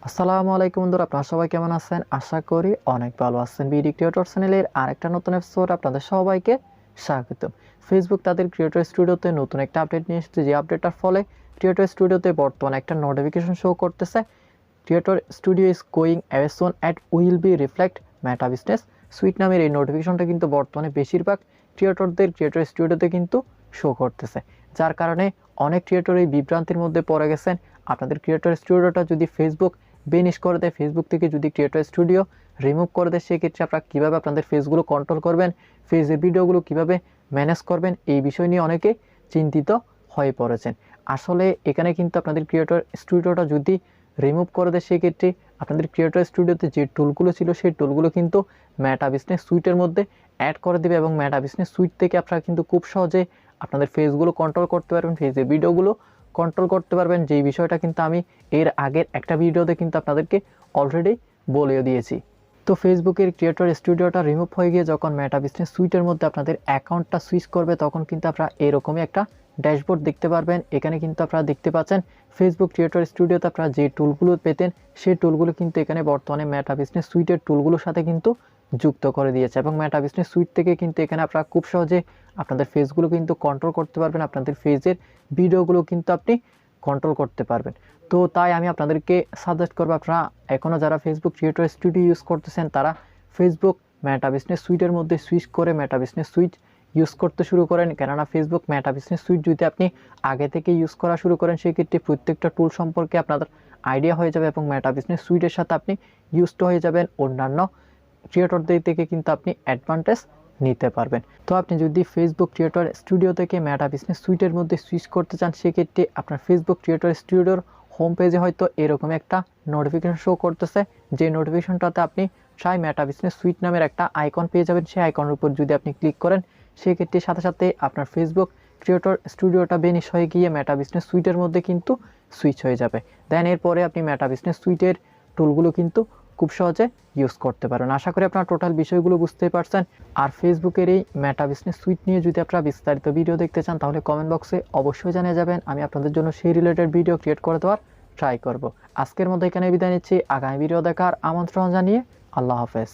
আসসালামু আলাইকুম বন্ধুরা, আপনারা সবাই কেমন আছেন? আশা করি অনেক ভালো আছেন। বিডি ক্রিয়েটর চ্যানেলের আরেকটা নতুন এপিসোড আপনাদের সবাইকে স্বাগতম। ফেসবুক তাদের ক্রিয়েটর স্টুডিওতে নতুন একটা আপডেট নিয়ে এসেছে, যে আপডেটটার ফলে ক্রিয়েটর স্টুডিওতে বর্তমানে একটা নোটিফিকেশন শো করতেছে, creator studio is going away soon at will be reflect meta business suite নামের এই নোটিফিকেশনটা কিন্তু বর্তমানে বেশিরভাগ ক্রিয়েটরদের ক্রিয়েটর স্টুডিওতে কিন্তু শো করতেছে, যার কারণে অনেক ক্রিয়েটর এই বিভ্রান্তির মধ্যে পড়ে গেছেন। আপনাদের ক্রিয়েটর স্টুডিওটা যদি ফেসবুক বেনিশ করে দেয়, ফেসবুক থেকে যদি ক্রিয়েটর স্টুডিও রিমুভ করে দেয়, সেক্ষেত্রে আপনারা কীভাবে আপনাদের ফেসগুলো কন্ট্রোল করবেন, ফেসের ভিডিওগুলো কীভাবে ম্যানেজ করবেন, এই বিষয় নিয়ে অনেকে চিন্তিত হয়ে পড়েছেন। আসলে এখানে কিন্তু আপনাদের ক্রিয়েটর স্টুডিওটা যদি রিমুভ করে দেয়, সেক্ষেত্রে আপনাদের ক্রিয়েটর স্টুডিওতে যে টুলগুলো ছিল সেই টুলগুলো কিন্তু মেটা বিজনেস সুইটের মধ্যে অ্যাড করে দেবে, এবং মেটা বিজনেস সুইট থেকে আপনারা কিন্তু খুব সহজে আপনাদের ফেসগুলো কন্ট্রোল করতে পারবেন, ফেসের ভিডিওগুলো কন্ট্রোল করতে পারবেন। যেই বিষয়টা কিন্তু আমি এর আগের একটা ভিডিওতে কিন্তু আপনাদেরকে অলরেডি বলেও দিয়েছি। তো ফেসবুকের ক্রিয়েটর স্টুডিওটা রিমুভ হয়ে গিয়ে যখন মেটা বিজনেস সুইটের মধ্যে আপনাদের অ্যাকাউন্টটা সুইচ করবে, তখন কিন্তু আপনারা এরকমই একটা ড্যাশবোর্ড দেখতে পারবেন। এখানে কিন্তু আপনারা দেখতে পাচ্ছেন ফেসবুক ক্রিয়েটর স্টুডিওতে আপনারা যে টুলগুলো পেতেন, সেই টুলগুলো কিন্তু এখানে বর্তমানে মেটা বিজনেস সুইটের টুলগুলোর সাথে কিন্তু যুক্ত করে দিয়েছে, এবং মেটা বিজনেস সুইট থেকে কিন্তু এখানে আপনারা খুব সহজে আপনাদের ফেসগুলো কিন্তু কন্ট্রোল করতে পারবেন, আপনাদের ফেসের ভিডিওগুলো কিন্তু আপনি কন্ট্রোল করতে পারবেন। তো তাই আমি আপনাদেরকে সাজেস্ট করবো, আপনারা এখনও যারা ফেসবুক ক্রিয়েটর স্টুডিও ইউজ করতেছেন, তারা ফেসবুক মেটা বিজনেস সুইটের মধ্যে সুইচ করে মেটা বিজনেস সুইট ইউজ করতে শুরু করেন। কেননা ফেসবুক মেটা বিজনেস সুইট যদি আপনি আগে থেকে ইউজ করা শুরু করেন, সেক্ষেত্রে প্রত্যেকটা টুল সম্পর্কে আপনাদের আইডিয়া হয়ে যাবে, এবং মেটা বিজনেস সুইটের সাথে আপনি ইউজড হয়ে যাবেন। অন্যান্য ক্রিয়েটরদের থেকে কিন্তু আপনি অ্যাডভান্টেজ নিতে পারবেন। তো আপনি যদি ফেসবুক ক্রিয়েটর স্টুডিও থেকে মেটা বিজনেস সুইটের মধ্যে সুইচ করতে চান, সেক্ষেত্রে আপনার ফেসবুক ক্রিয়েটর স্টুডিওর হোম পেজে হয়তো এরকম একটা নোটিফিকেশন শো করতেছে, যে নোটিফিকেশনটাতে আপনি ট্রাই মেটা বিজনেস সুইট নামের একটা আইকন পেয়ে যাবেন। সেই আইকনের উপর যদি আপনি ক্লিক করেন, সেক্ষেত্রে সাথে সাথে আপনার ফেসবুক ক্রিয়েটর স্টুডিওটা বেনিশ হয়ে গিয়ে মেটা বিজনেস সুইটের মধ্যে কিন্তু সুইচ হয়ে যাবে। দেন এরপরে আপনি মেটা বিজনেস সুইটের টুলগুলো কিন্তু খুব সহজে ইউজ করতে পারেন। আশা করি আপনারা টোটাল বিষয়গুলো বুঝতেই পারছেন। আর ফেসবুকের এই মেটা বিজনেস সুইট নিয়ে যদি আপনারা বিস্তারিত ভিডিও দেখতে চান, তাহলে কমেন্ট বক্সে অবশ্যই জানিয়ে যাবেন, আমি আপনাদের জন্য সেই রিলেটেড ভিডিও ক্রিয়েট করে দেওয়ার ট্রাই করব। আজকের মতো এখানে বিদায় নিচ্ছি, আগামী ভিডিও দেখার আমন্ত্রণ জানিয়ে আল্লাহ হাফেজ।